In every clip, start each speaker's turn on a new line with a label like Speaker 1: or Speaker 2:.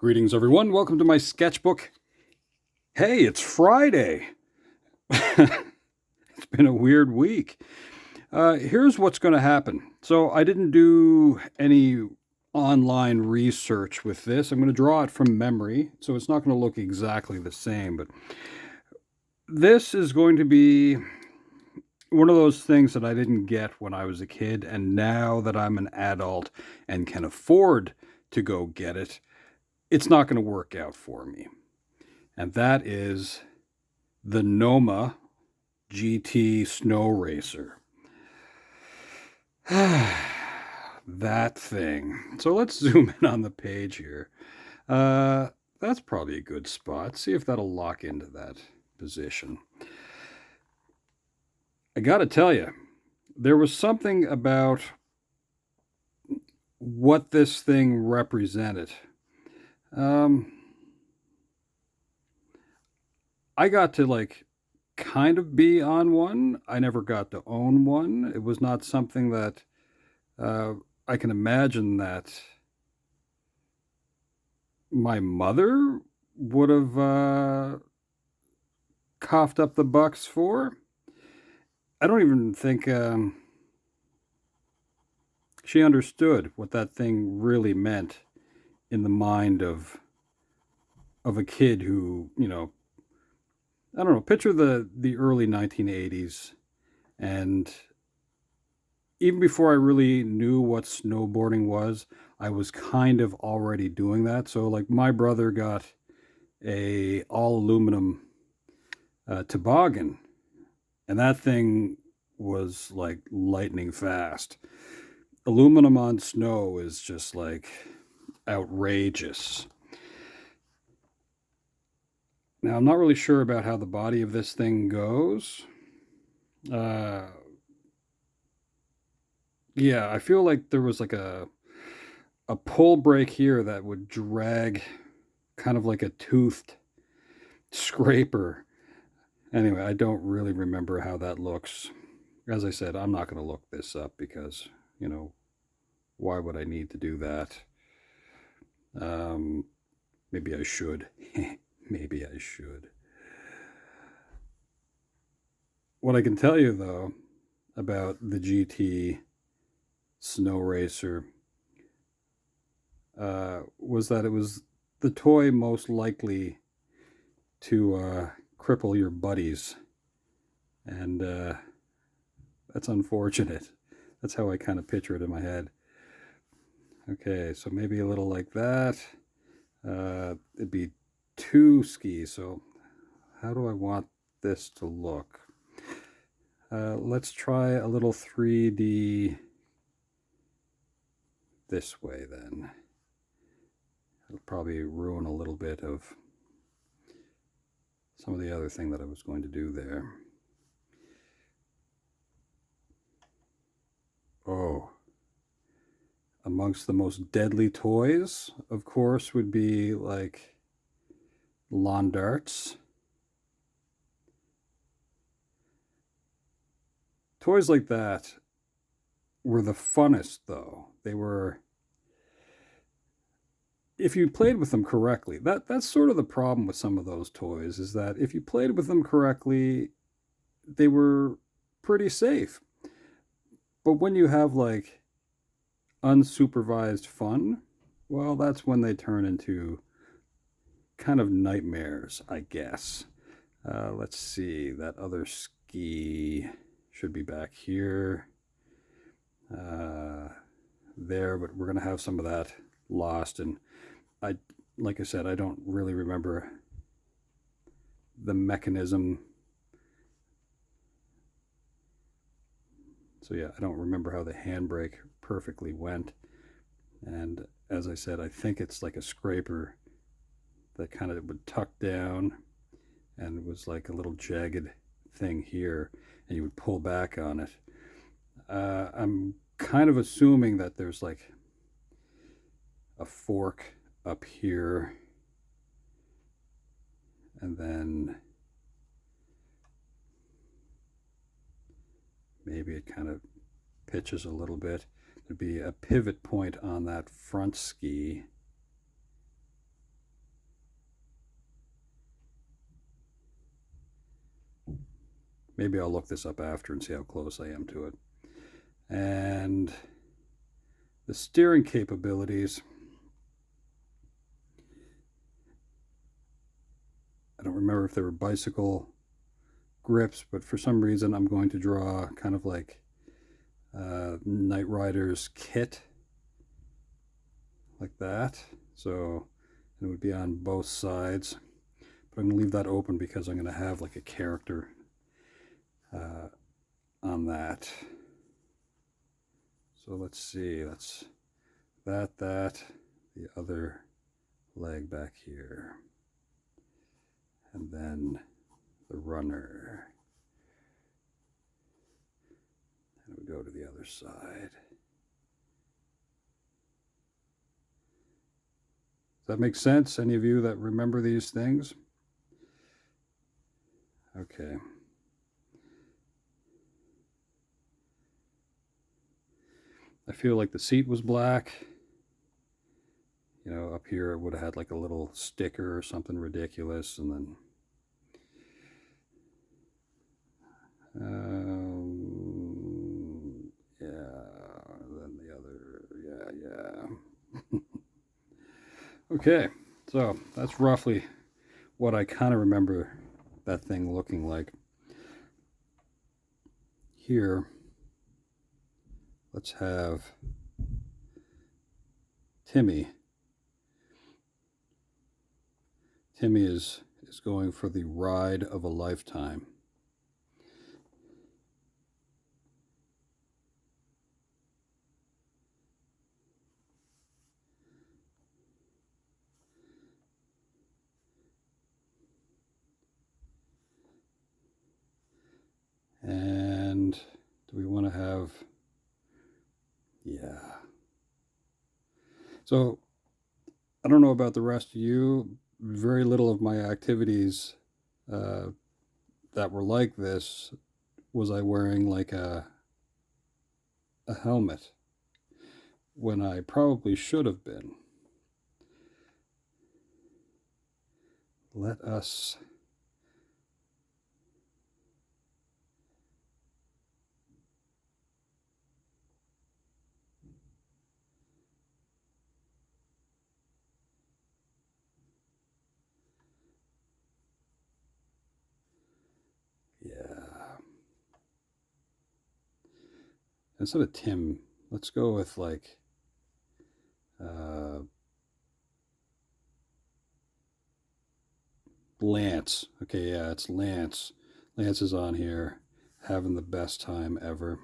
Speaker 1: Greetings, everyone. Welcome to my sketchbook. Hey, it's Friday. It's been a weird week. Here's what's going to happen. So I didn't do any online research with this. I'm going to draw it from memory, so it's not going to look exactly the same. But this is going to be one of those things that I didn't get when I was a kid, and now that I'm an adult and can afford to go get it, it's not going to work out for me. And that is the Noma GT Snowracer. That thing. So let's zoom in on the page here. That's probably a good spot. See if that'll lock into that position. I gotta tell you, there was something about what this thing represented. I got to kind of be on one. I never got to own one. It was not something that I can imagine that my mother would have coughed up the bucks for. I don't even think she understood what that thing really meant in the mind of a kid who, I don't know, picture the early 1980s, and even before I really knew what snowboarding was, I was kind of already doing that. So like my brother got a all aluminum toboggan, and that thing was like lightning fast. Aluminum on snow is just like outrageous. Now, I'm not really sure about how the body of this thing goes. Uh, yeah, I feel like there was like a pull brake here that would drag kind of like a toothed scraper. Anyway, I don't really remember how that looks. As I said, I'm not going to look this up because, why would I need to do that? Um, maybe I should. Maybe I should. What I can tell you, though, about the GT Snowracer was that it was the toy most likely to cripple your buddies. And that's unfortunate. That's how I kind of picture it in my head. Okay, so maybe a little like that. It'd be two skis. So how do I want this to look? Let's try a little 3D this way then. It'll probably ruin a little bit of some of the other thing that I was going to do there. Oh, amongst the most deadly toys, of course, would be like lawn darts. Toys like that were the funnest, though. They were, if you played with them correctly, that's sort of the problem with some of those toys, is that if you played with them correctly, they were pretty safe. But when you have like unsupervised fun, well, that's when they turn into kind of nightmares, I guess. Let's see, that other ski should be back here. There, but we're going to have some of that lost. And like I said, I don't really remember the mechanism. So yeah, I don't remember how the handbrake perfectly went. And as I said, I think it's like a scraper that kind of would tuck down, and it was like a little jagged thing here, and you would pull back on it. I'm kind of assuming that there's like a fork up here, and then maybe it kind of pitches a little bit. There'd be a pivot point on that front ski. Maybe I'll look this up after and see how close I am to it. And the steering capabilities, I don't remember if they were bicycle grips, but for some reason I'm going to draw kind of like Knight Rider's kit, like that. So it would be on both sides, but I'm going to leave that open because I'm going to have like a character on that. So let's see, that's that, the other leg back here, and then the runner. And we go to the other side. Does that make sense? Any of you that remember these things? Okay. I feel like the seat was black. You know, up here it would have had like a little sticker or something ridiculous, and then yeah, then the other, yeah. Okay, so that's roughly what I kind of remember that thing looking like. Here, let's have Timmy. Timmy is going for the ride of a lifetime. And do we want to have, yeah. So I don't know about the rest of you. Very little of my activities that were like this was I wearing like a helmet when I probably should have been. Let us yeah. Instead of Tim, let's go with like Lance. Okay, yeah, it's Lance. Lance is on here having the best time ever.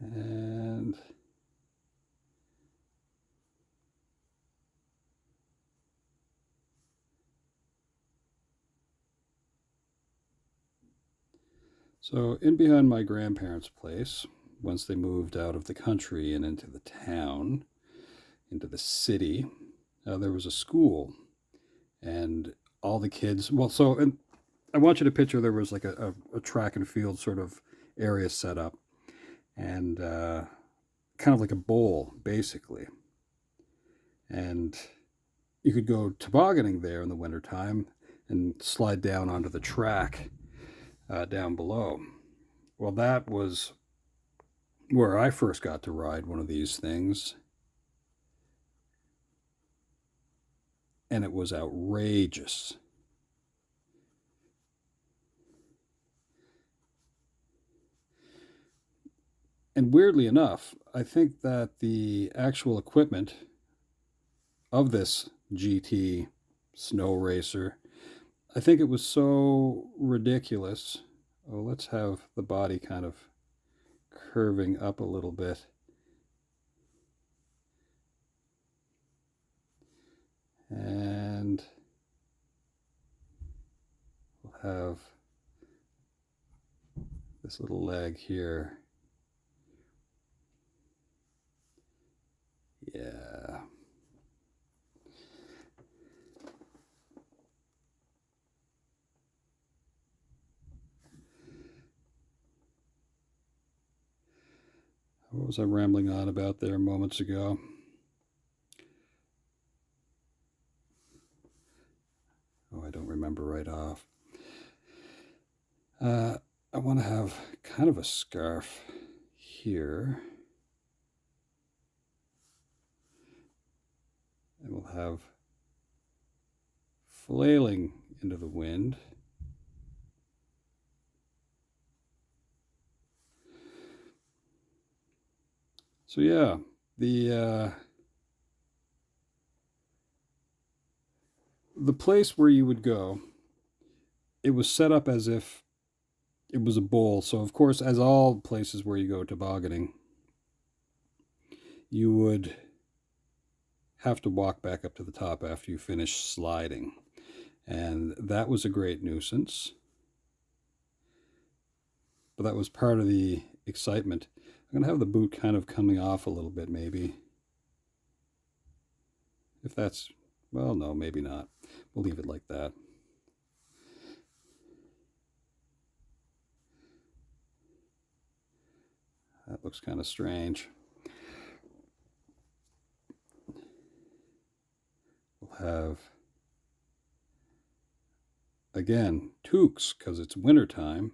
Speaker 1: And so in behind my grandparents' place, once they moved out of the country and into the town, into the city, there was a school, and all the kids. Well, so and I want you to picture there was like a track and field sort of area set up, and kind of like a bowl, basically. And you could go tobogganing there in the wintertime and slide down onto the track down below. Well, that was where I first got to ride one of these things, and it was outrageous. And weirdly enough, I think that the actual equipment of this GT Snowracer, I think it was so ridiculous. Oh, let's have the body kind of curving up a little bit. And we'll have this little leg here. Yeah. What was I rambling on about there moments ago? Oh, I don't remember right off. I want to have kind of a scarf here. And we'll have flailing into the wind. So yeah, the place where you would go, it was set up as if it was a bowl. So of course, as all places where you go tobogganing, you would have to walk back up to the top after you finish sliding. And that was a great nuisance. But that was part of the excitement. I'm going to have the boot kind of coming off a little bit, maybe. If that's, well, no, maybe not. We'll leave it like that. That looks kind of strange. We'll have, again, toques, because it's wintertime.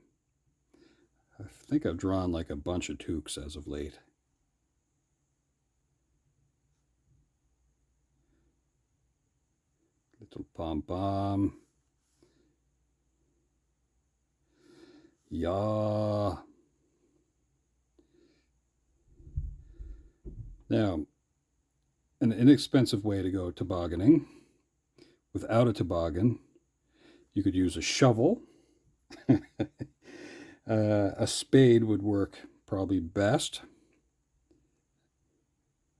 Speaker 1: I think I've drawn like a bunch of toques as of late. Little pom-pom. Yeah. Now, an inexpensive way to go tobogganing. Without a toboggan, you could use a shovel. A spade would work probably best.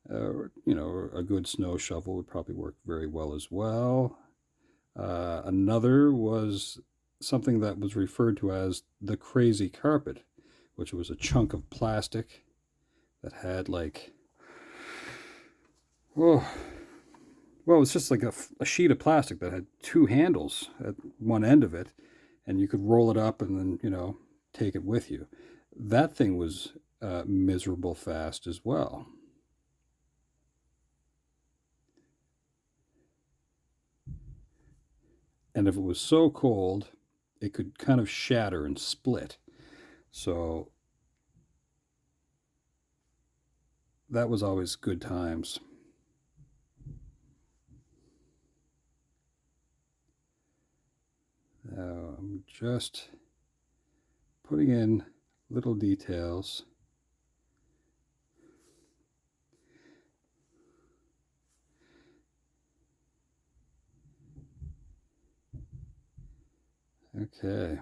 Speaker 1: You know, a good snow shovel would probably work very well as well. Another was something that was referred to as the crazy carpet, which was a chunk of plastic that had like, oh, well, it's just like a sheet of plastic that had two handles at one end of it, and you could roll it up and then, you know, take it with you. That thing was miserable fast as well. And if it was so cold, it could kind of shatter and split. So that was always good times. Now I'm just putting in little details. Okay.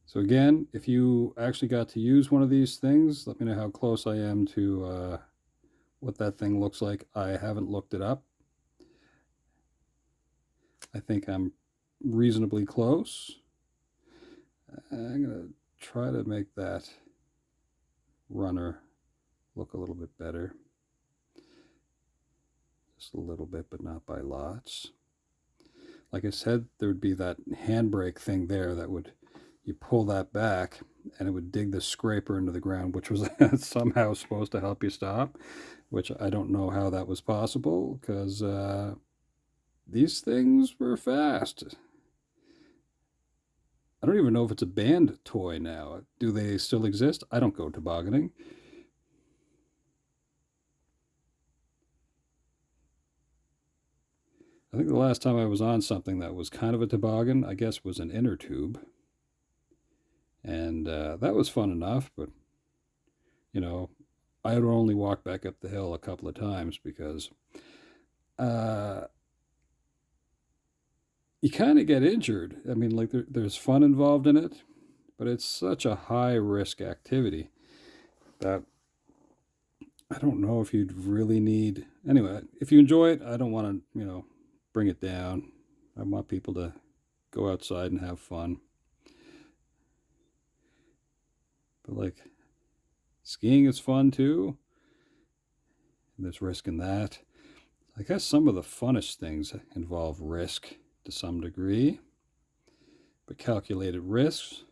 Speaker 1: So again, if you actually got to use one of these things, let me know how close I am to what that thing looks like. I haven't looked it up. I think I'm reasonably close. I'm going to try to make that runner look a little bit better. Just a little bit, but not by lots. Like I said, there would be that handbrake thing there that would, you pull that back and it would dig the scraper into the ground, which was somehow supposed to help you stop, which I don't know how that was possible because these things were fast. I don't even know if it's a banned toy now. Do they still exist? I don't go tobogganing. I think the last time I was on something that was kind of a toboggan, I guess, was an inner tube. And that was fun enough, but, you know, I would only walk back up the hill a couple of times because you kind of get injured. I mean, like, there's fun involved in it, but it's such a high risk activity that I don't know if you'd really need. Anyway, if you enjoy it, I don't want to, you know, bring it down. I want people to go outside and have fun. But like, skiing is fun too. And there's risk in that. I guess some of the funnest things involve risk to some degree. but calculated risks.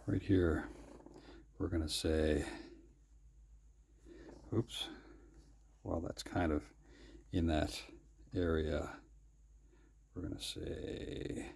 Speaker 1: Right here, we're going to say, oops, well, that's kind of in that area. We're going to say,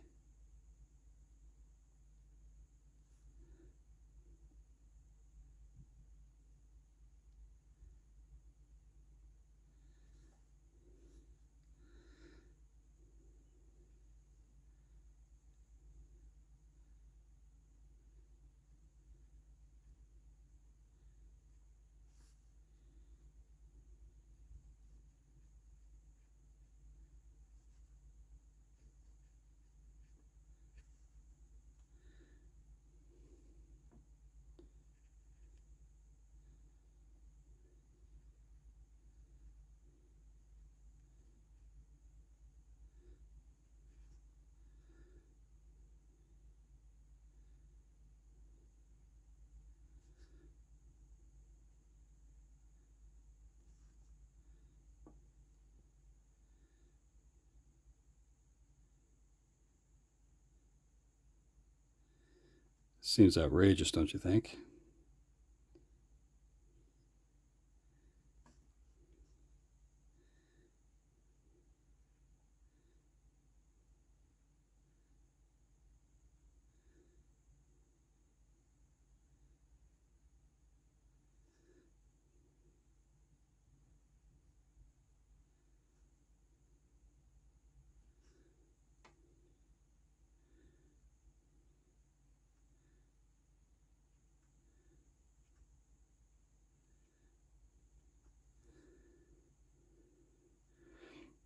Speaker 1: seems outrageous, don't you think?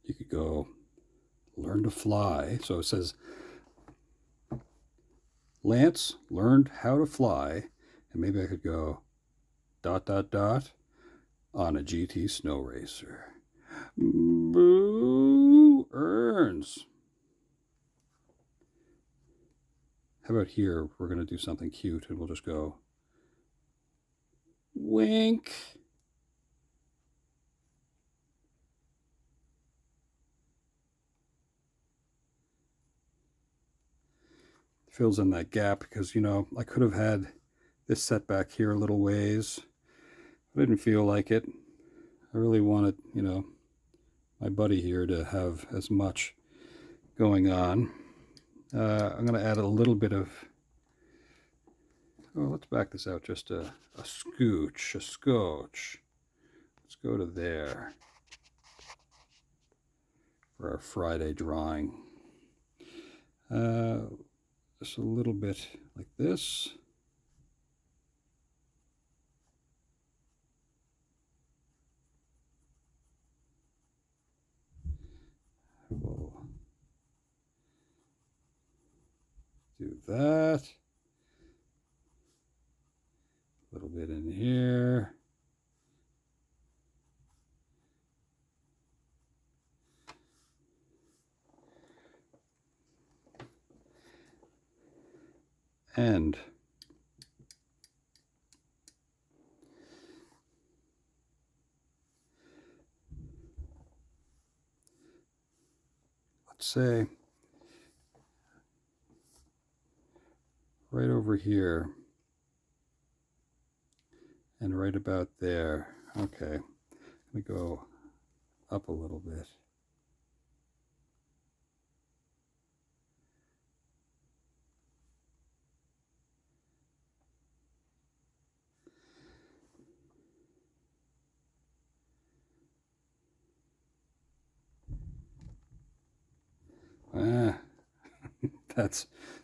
Speaker 1: You could go learn to fly. So it says, Lance learned how to fly. And maybe I could go ... on a GT Snowracer. Boo earns. How about here? We're going to do something cute and we'll just go wink. Fills in that gap because, I could have had this set back here a little ways. I didn't feel like it. I really wanted, my buddy here to have as much going on. I'm going to add a little bit of, let's back this out just a scooch. Let's go to there for our Friday drawing. Just a little bit like this. We'll do that. A little bit in here. And let's say right over here and right about there. Okay, let me go up a little bit.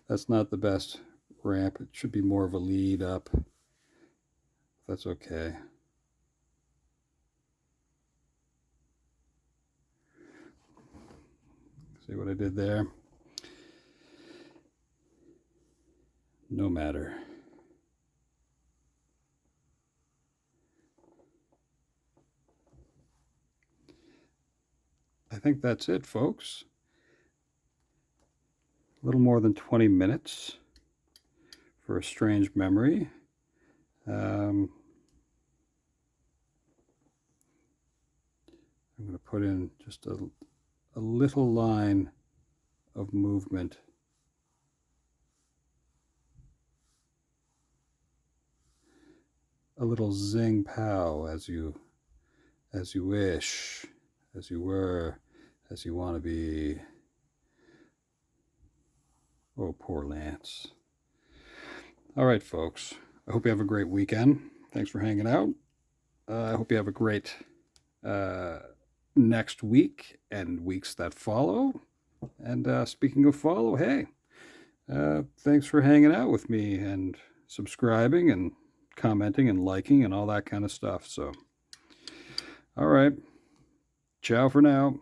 Speaker 1: That's not the best ramp. It should be more of a lead up. That's okay. See what I did there? No matter. I think that's it, folks. little more than 20 minutes for a strange memory. I'm going to put in just a little line of movement. A little zing pow as you wish, as you were, as you want to be. Oh, poor Lance. All right, folks. I hope you have a great weekend. Thanks for hanging out. I hope you have a great next week and weeks that follow. And speaking of follow, hey, thanks for hanging out with me and subscribing and commenting and liking and all that kind of stuff. So, all right. Ciao for now.